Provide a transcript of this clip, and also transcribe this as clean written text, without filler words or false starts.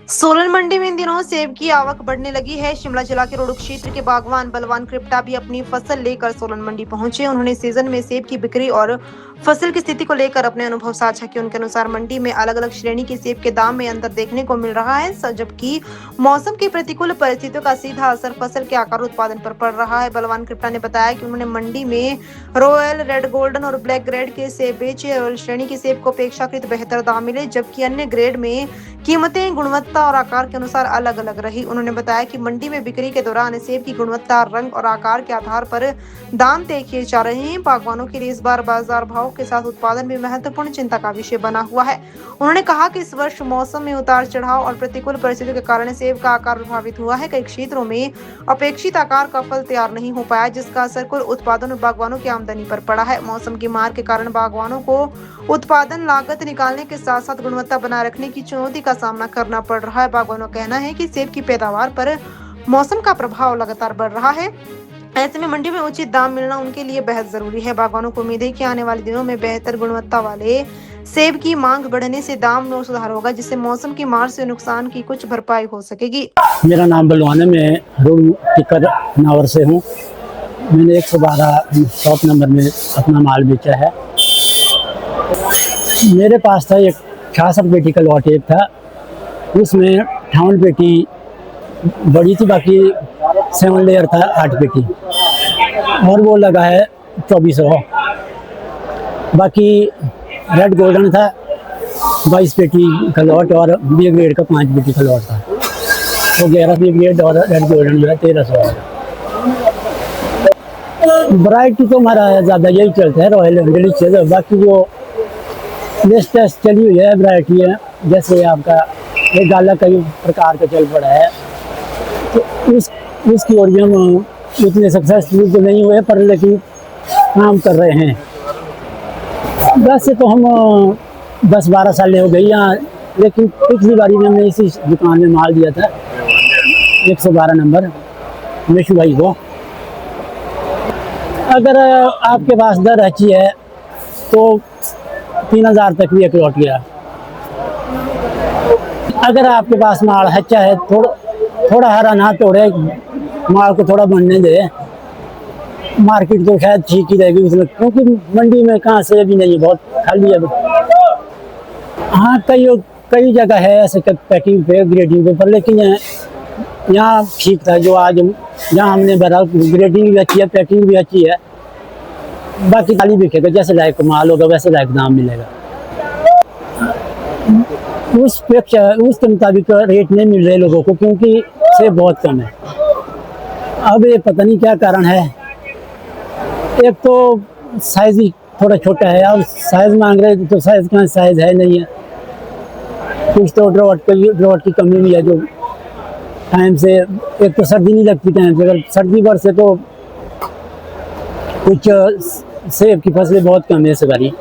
सोलन मंडी में इन दिनों सेब की आवक बढ़ने लगी है। शिमला जिला के रोड क्षेत्र के बागवान बलवान कृप्टा भी अपनी फसल लेकर सोलन मंडी पहुंचे। उन्होंने सीजन में सेब की बिक्री और फसल की स्थिति को लेकर अपने अनुभव साझा किए। उनके अनुसार मंडी में अलग अलग श्रेणी के सेब के दाम में अंतर देखने को मिल रहा है, जबकि मौसम की प्रतिकूल परिस्थितियों का सीधा असर फसल के आकार उत्पादन पर पड़ रहा है। बलवान कृप्टा ने बताया कि उन्होंने मंडी में रॉयल, रेड गोल्डन और ब्लैक ग्रेड के सेब बेचे। रॉयल श्रेणी के सेब को अपेक्षाकृत बेहतर दाम मिले, जबकि अन्य ग्रेड में कीमतें गुणवत्ता और आकार के अनुसार अलग अलग रही। उन्होंने बताया कि मंडी में बिक्री के दौरान सेब की गुणवत्ता, रंग और आकार के आधार पर दाम तय किए जा रहे हैं। बागवानों के लिए इस बार बाजार भाव के साथ उत्पादन भी महत्वपूर्ण चिंता का विषय बना हुआ है। उन्होंने कहा कि इस वर्ष मौसम में उतार चढ़ाव और प्रतिकूल परिस्थितियों के कारण सेब का आकार प्रभावित हुआ है। कई क्षेत्रों में अपेक्षित आकार का फल तैयार नहीं हो पाया, जिसका असर कुल उत्पादन और बागवानों की आमदनी पर पड़ा है। मौसम की मार के कारण बागवानों को उत्पादन लागत निकालने के साथ साथ गुणवत्ता बनाए रखने की चुनौती का सामना करना पड़ रहा है। बागवानों का कहना है कि सेब की पैदावार पर मौसम का प्रभाव लगातार बढ़ रहा है। ऐसे में मंडी में उचित दाम मिलना उनके लिए बेहद जरूरी है। बागवानों को उम्मीद है कि आने वाले दिनों में बेहतर गुणवत्ता वाले सेब की मांग बढ़ने से दाम में सुधार होगा, जिससे मौसम की मार से नुकसान की कुछ भरपाई हो सकेगी। मेरा नाम बलवान है, मैं रोड टिकर नावर से हूँ। मैंने 112 शॉप नंबर में अपना माल बेचा है। मेरे पास था एक 66 पेटी का लॉट एक था, उसमें 58 पेटी बड़ी थी, बाकी 7 लेयर था 8 पेटी, और वो लगा है 2400। बाकी रेड गोल्डन था 22 पेटी का लॉट और बी ग्रेड का 5 पेटी का लॉट था। तो 11 बी ग्रेड और रेड गोल्डन जो है 1300 है। वैरायटी तो हमारा ज़्यादा यही चलता है, रॉयल डिलीशियस। बाकी जो लेटेस्ट चली हुई है वैरायटी है, जैसे आपका एक गाला कई प्रकार का चल पड़ा है, तो उसकी ओर भी हम उतने सक्सेसफुल तो नहीं हुए, पर लेकिन काम कर रहे हैं। वैसे तो हम 10-12 साल हो गई यहाँ, लेकिन पिछली बारी में हमने इसी दुकान में माल दिया था 112 नंबर मेशू भाई को। अगर आपके पास दर अच्छी है तो 3000 तक भी एक लौट गया। अगर आपके पास माल अच्छा है, थोड़ा हरा ना तोड़े, माल को थोड़ा बनने दे, मार्केट तो शायद ठीक ही रहेगी उसमें, क्योंकि मंडी में कहाँ से भी नहीं है, बहुत खाली है। हाँ, कई जगह है ऐसे पैकिंग पे, ग्रेडिंग पे, पर लेकिन यहाँ ठीक था। जो आज जहाँ हमने भरा, ग्रेडिंग भी अच्छी है, पैकिंग भी अच्छी है। बाकी खाली बिकेगा, जैसे लायक माल होगा वैसे लायक दाम मिलेगा। उसके मुताबिक रेट नहीं मिल रहे लोगों को, क्योंकि सेब बहुत कम है। अब ये पता नहीं क्या कारण है। एक तो साइज ही थोड़ा छोटा है, अब साइज मांग रहे तो साइज का साइज है नहीं है। कुछ तो ड्रॉट की कमी भी है, जो टाइम से, एक तो सर्दी नहीं लगती टाइम से, अगर सर्दी बरसे तो कुछ सेब की फसलें बहुत कम है इस बारी।